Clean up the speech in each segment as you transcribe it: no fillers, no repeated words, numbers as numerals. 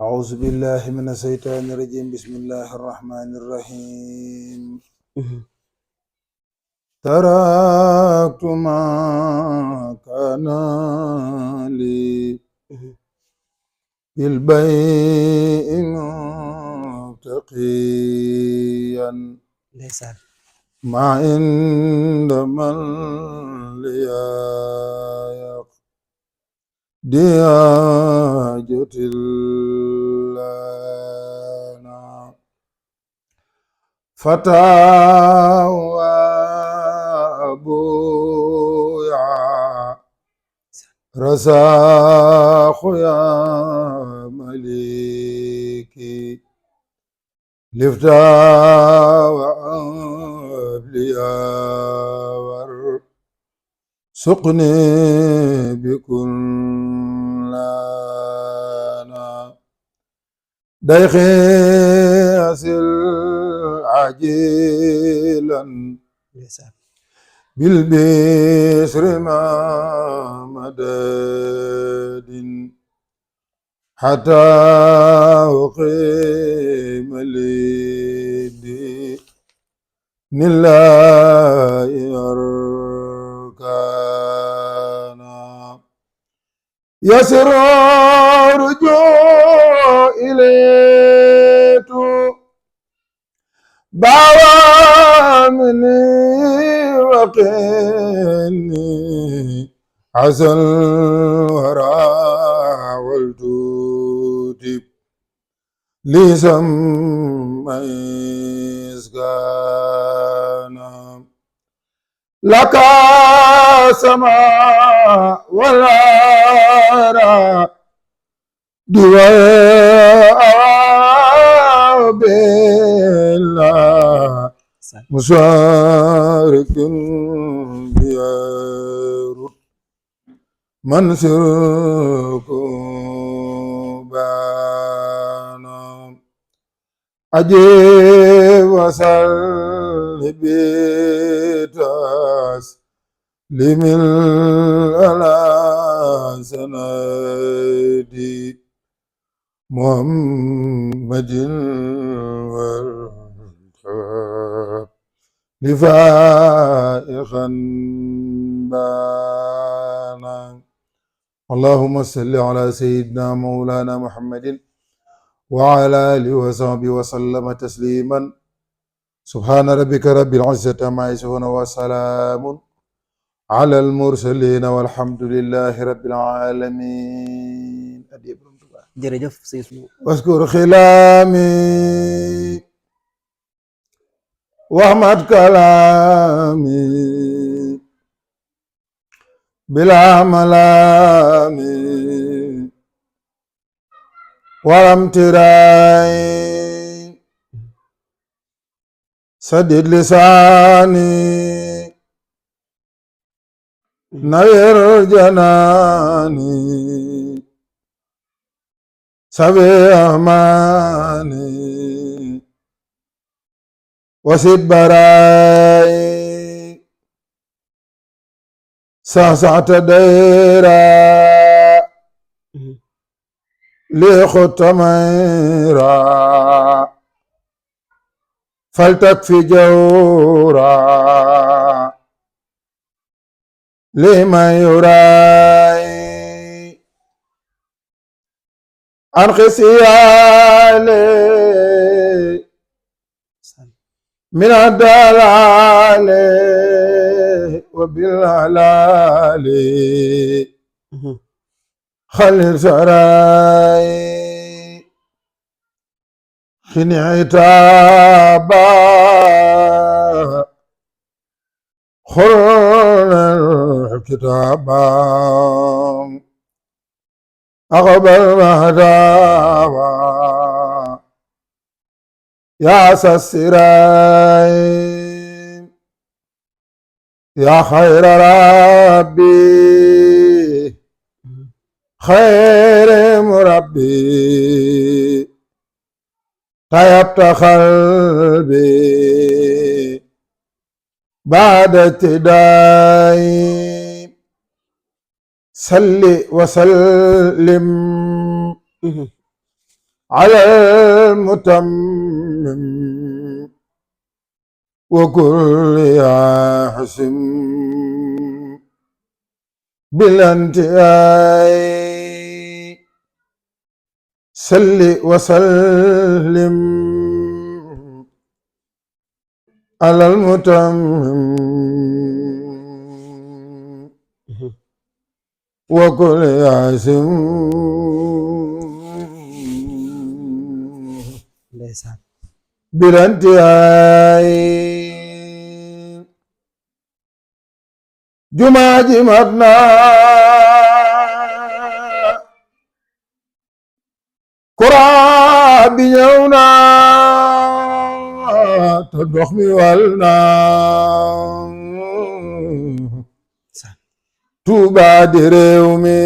أعوذ بالله من الشيطان الرجيم بسم الله الرحمن الرحيم تركت ما كان لي بالبيع متقيا ndeysaan ما عند من لي يقضي حاجة لنا فتى وأبويا رزاق يا مليكي لفتا وأبليا وارزقني بكل لنا دايخي أسل عجيلا ndeysaan بالبشر ما مدد حتى أقيم لي دين الله أركانا يسر رجوع إليك بعوامني وقني عسى الورى والجود لي سميزكانا لك سماء والأرى دواء بالله مشارك بيار من سرك بانا أجيب وصل بيتاس لمن على سندي محمد والكتاب لفائقا بانا اللهم صل على سيدنا مولانا محمد وعلى آله وصحبه وسلم تسليما سبحان ربك رب العزة عما يصفون وسلام على المرسلين والحمد لله رب العالمين jërëjëf sëñ Ousmane واذكر خلامي واحمد كلامي بلا ملامي ولم تراي سدد لساني نير جناني سبي أماني وسد براي ساسعة ديرا لخط ميرا فلتكفي جورا لما يراي عن خسيالي من الدلال وبالهلال خلي سراي خني عتابا خرن الكتابا أقبل مهدابا يا سسراي يا خير ربي خير مربي طيبت قلبي بعد ابتدائي صل وسلم على المتمم وكل يحسم بالانتهاء صل وسلم على المتمم وكل يحسم ndeysaan بالانتهاء jumaa ji mat na Quran bi ñëw na te ndox mi wal na Tuuba di réew mi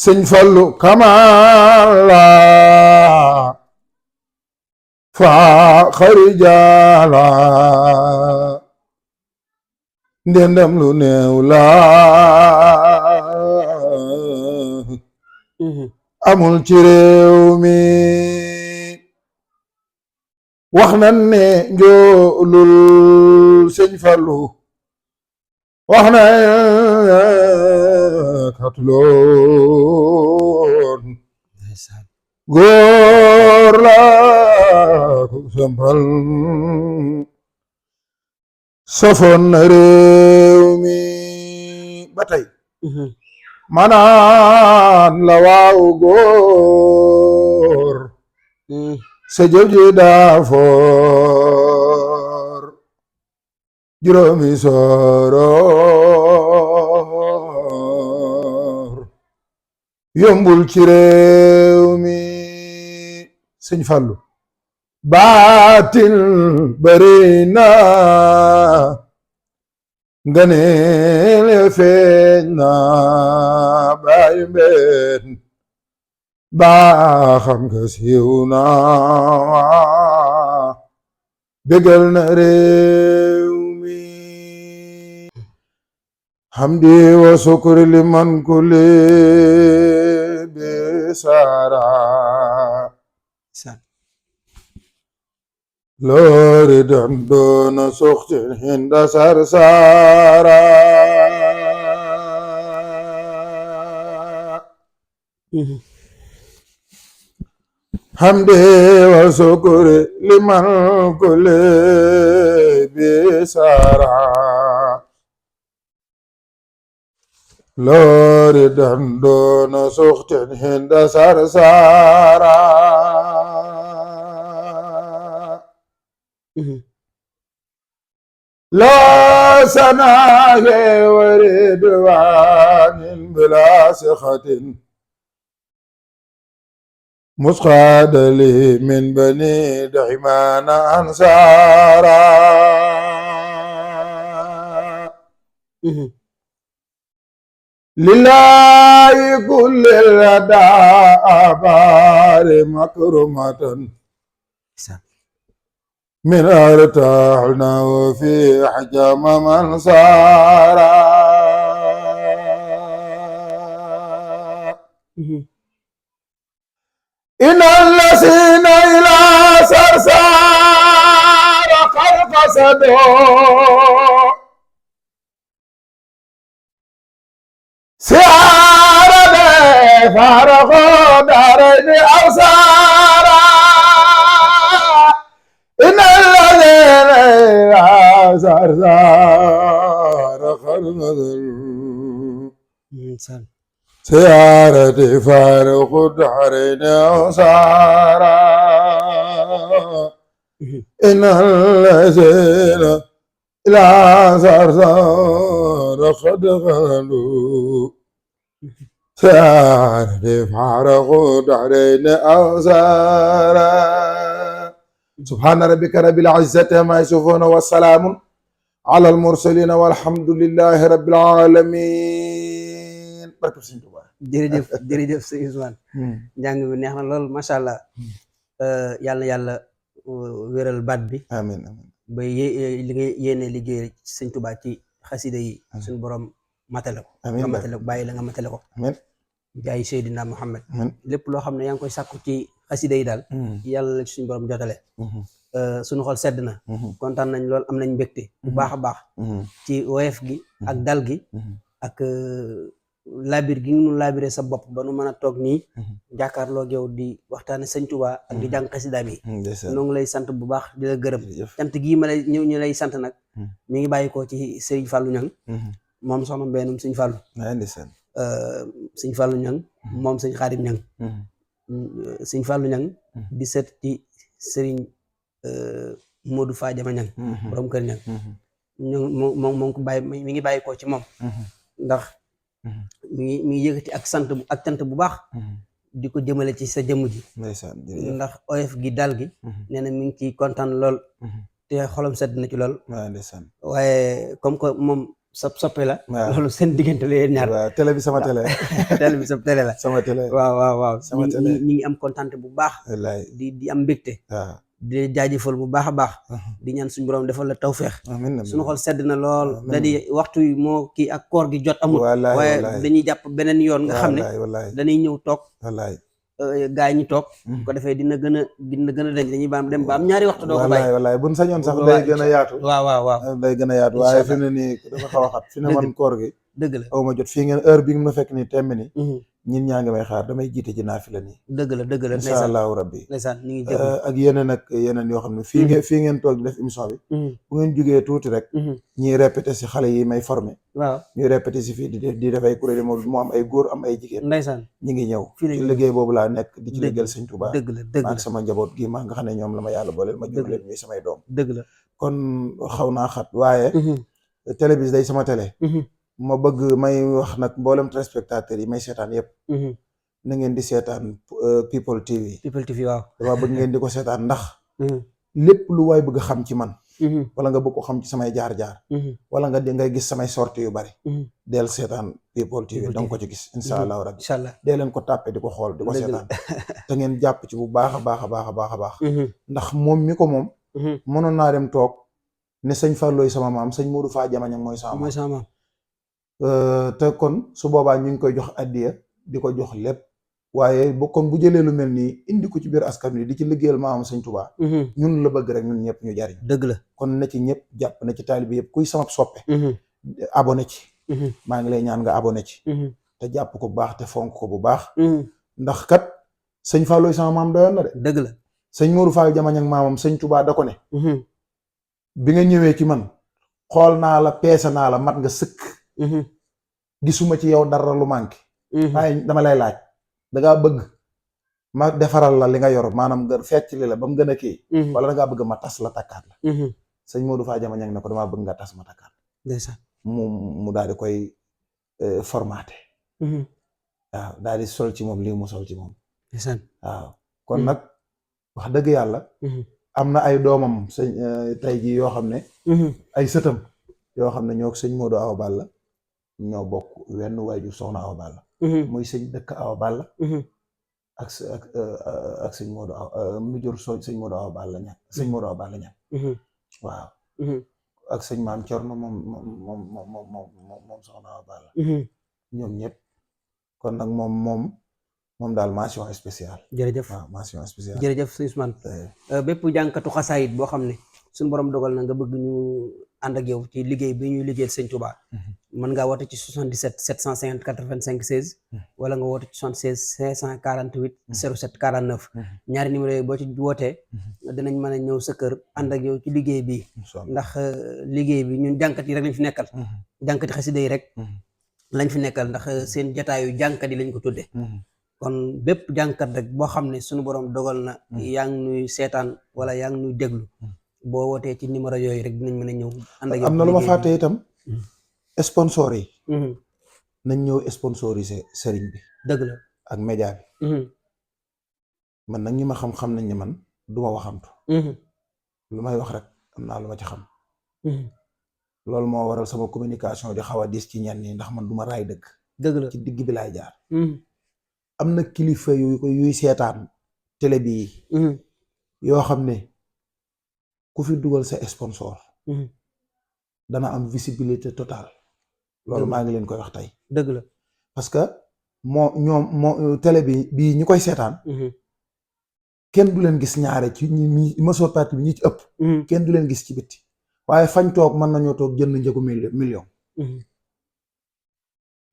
Sëñ Fallu Kamal la faa xari jaala ndendam lu neew la amul ci réew mi wax nan ne njoolul Sëñ Fallu wax na katuloon ndeysaan góor la ku sampal safoon na réew mi ba tey manaan la waaw góor sa jëf ji daa foor juróomi sooroor yombul ci réew mi Sëñ Fallu baatil bari na nganeel feeñ na baay mbeen baa xam nga siiw na bégal na réew mi hamdi wa sukri liman kulli bisara loori dan doona suxtin hinda sarsara hamdi wa sukri liman kulli bisara loori dan doona suxtin hinda sarsara لا سناه وردوان بلا سخط مسقاد لي من بني دحمان أنصارا لله كل الأداء بار مكرمة من ارتاحنا وفي حجم من صارا إن الذين إلى سرسار خلق صدوا سيارة فارغوا دارين أوسارا إن الذين سرسار خلق سيارة فارغ دارين أوسارا إن الذين إلى سرسار قد خلوا سيارة فارغ دارين أوسارا سبحان ربك رب العزة ما يصفون والسلام على المرسلين والحمد لله رب العالمين. barke Sëñ Tuubaa. jërëjëf sëñ Ousmane. njàng bi neex na lool macha allah. yàlla na yàlla wéral baat bi. amiin amiin. ba li nga yéene liggéey Sëñ Tuubaa ci xasida yi. suñu borom matale ko. amiin nga matale ko bàyyi la nga matale ko. amiin. jaay Seydina Muhammad amiin lépp loo xam ne yaa ngi koy sàkku ci xasida yi daal yàlla la suñu borom jotale suñu xol sedd na kontaan nañ lool am nañ mbégte bu baax a baax ci woyef gi ak dal gi ak labir gi nu labiré sa bopp ba nu mën a toog nii jàkkaarloo yow di waxtaane sëñ Tuubaa ak di jàng xasidaam yi noo ngi lay sant bu baax di la gërëm cant gii ma lay ñu lay sant nag mi ngi bàyyi ko ci Sëriñ Fallou Niang moom soxna mbeenum sëñ Fallou sëñ Fallou Niang moom sëñ Xaadim Niang sëñ Fallou Niang di set ci sëriñ Modou Fadiama Niang borom kër Niang moom ko bàyyi mi ngi bàyyi ko ci moom ndax mi ngi yëkkati ak sant ak cant bu baax di ko jëmale ci sa jëmm ji ndax oyof gi dal gi nee na mi ngi ciy kontaan lool te xolam sedd na ci lool waaye comme que moom sa soppe la loolu seen diggante la yéen ñaar télé bi sama télé télé bi sa télé la sama télé waaw sama télé ñi ngi am kontaante bu baax di am mbégte di jaajëfal bu baax a baax di ñaan suñu borom defal la tawfeex suñu xol sedd na lool da di waxtu yi moo kii ak koor gi jot amul waaye dañuy jàpp beneen yoon nga xam ne dañuy ñëw toog gaa yi ñu toog ko defee dina gën a dañ dañuy dem ba am ñaari waxtu doo ko bàyyi wallaay buñ sañoon sax day gën a yaatu waaw day gën a yaatu waaye fi ne nii dafa xaw a xat fi ne man koor gi dëgg la aw ma jot fii ngeen heure bi nga ma fekk nii temm ni ñin ñaa ngi may xaar damay jiite ci naafila nii dëgg la insha allahu rabbi ndeysaan ñu ngi jëf ak yeneen yoo xam ne fii ngeen toog di def émission bi bu ngeen jógee tuuti rek ñiy répété si xale yi may formé waaw ñuy répété si fii di def ay kuréel mu am ay góor am ay jigéen ndeysaan ñi ngi ñëw ci liggéey boobu laa nekk di ci liggéeyal sëñ Tuubaa dëgg la ak sama njaboot gi maa nga xam ne ñoom la ma yàlla booleel ma jur leen ñuy samay doom dëgg la kon xaw naa xat waaye télé bi day sama télé ma bëgg may wax nag mboolem téléspectateurs yi may seetaan yëpp na ngeen di seetaan People TV waaw dama bëgg ngeen di ko seetaan ndax lépp lu waay bëgg xam ci man wala nga bëgg ko xam ci samay jaar-jaar wala nga ngay gis samay sorties yu bari del seetaan People TV danga ko ci gis insha allahu rabbi dee leen ko tàppe di ko xool di ko seetaan te ngeen jàpp ci bu baax a baax a baax a baax a baax ndax moom mi ko moom mënoon naa dem toog ne sëñ Fallooy sama maam sëñ Modou Fadiama Niang mooy sama maam te kon su boobaa ñu ngi koy jox addiya di ko jox lépp waaye kon bu jëlee lu mel nii indi ko ci biir askan wi di ci liggéeyal maam sëñ Tuubaa ñun la bëgg rek ñun ñëpp ñu jariñ dëgg la kon na ci ñëpp jàpp na ci taalibe yëpp kuy sama soppe abonné ci maa ngi lay ñaan nga abonné ci te jàpp ko bu baax te fonk ko bu baax ndax kat sëñ Fallooy sama maam doyoon na de dëgg la sëñ Modou Fadiama Niang maamam sëñ Tuubaa da ko ne bi nga ñëwee ci man xool naa la peese naa la mat nga sëkk gisuma ci yow dara lu manqué waaye dama lay laaj dangaa bëgg ma defaral la li nga yor maanaam nga fecc li la ba mu gën a kii wala dangaa bëgg ma tas la takkaat la sëñ Modou Fadiama Niang ne ko damaa bëgg nga tas ma takkaat ndeysaan mu daal di koy formaté waaw daal di sol ci moom lii mu sol ci moom ndeysaan waaw kon nag wax dëgg yàlla am na ay doomam sëñ tey ji yoo xam ne ay sëtam yoo xam ne ñoo sëñ Modou Awa Balla ñoo bokk wenn waajur soxna Awa Balla muy sëñ dëkk Awa Balla ak sëñ Modou Awa mu jur sëñ Modou Awa Balla Niang sëñ Modou Awa Balla Niang waaw ak sëñ maam Cerno moom soxna Awa Balla ñoom ñëpp kon nag moom daal mention spéciale jërëjëf waaw mention spéciale jërëjëf sëñ Ousmane bépp jànkatu xasaayit boo xam ne suñu borom dogal na nga bëgg ñu ànd ak yow ci liggéey bi ñuy liggéeyal sëñ Touba mën ngaa woote ci 77 750 85 16 wala nga woote ci 76 548 07 49 ñaari numéro yooyu boo ci wootee dinañ mën a ñëw sa kër ànd ak yow ci liggéey bi ndax liggéey bi ñun jànkat yi rek lañ fi nekkal jànkati xasida yi rek lañ fi nekkal ndax seen jataayu jànkat yi lañ ko tudde kon bépp jànkat rek boo xam ne suñu borom dogal na yaa ngi nuy seetaan wala yaa ngi nuy déglu boo wootee ci numéro yooyu rek dinañ mën a ñëw ànd ak yow am na lu ma fàtte itam sponsor yi nañ ñëw sponsorisé sëriñ bi dëgg la ak média bi man nag ñi ma xam nañ ne man du ma waxantu lu may wax rek am naa lu ma ci xam loolu moo waral sama communication di xaw a diis ci ñenn ñi ndax man du ma raay dëgg la ci digg bi laay jaar am na kilifa yuy seetaan télé bi yoo xam ne ku fi dugal sa sponsor dana am visibilité totale loolu maa ngi leen koy wax tey dëgg la parce que moo télé bii ñu koy seetaan kenn du leen gis ñaare ci ñi majeure partie bi ñi ci ëpp kenn du leen gis ci bitti waaye fañ toog mën nañoo toog jënd njëgu million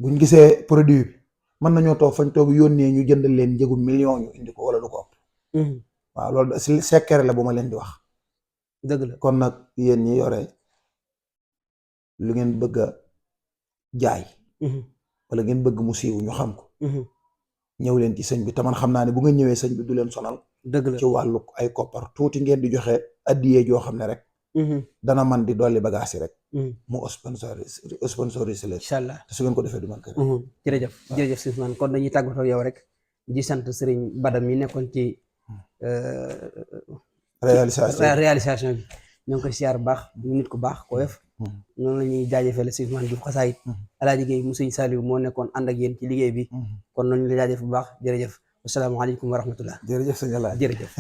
buñ gisee produit bi mën nañoo toog fañ toog yónnee ñu jëndal leen njëgu million ñu indi ko wala lu ko ëpp waaw loolu secret la bu ma leen di wax dëgg la kon nag yéen ñi yore lu ngeen bëgg a jaay wala ngeen bëgg mu siiw ñu xam ko ñëw leen ci sëñ bi te man xam naa ne bu nga ñëwee sëñ bi du leen sonal dëgg la ci wàllu ay koppar tuuti ngeen di joxe addiyee joo xam ne rek dana man di dolli bagage yi rek mu sponsorisé leen incha allah te su ngeen ko defee du man kër jërëjëf jërëjëf sëñ Ousmane kon dañuy tàggatoo yow rek di sant Serigne Badam mi nekkoon ci réalisation bi ñoo ngi koy siyaar bu baax ñu nit ku baax ko def noonu la ñuy jaajëfee la sëñ Ousmane Diouf xasaayit Alaaji Géey mu sëñ Saliou moo nekkoon ànd ak yéen ci liggéey bi kon nañu la jaajëf bu baax jërëjëf asalaamaaleykum wa rahmatullah jërëjëf sëñ Alaaji jërëjëf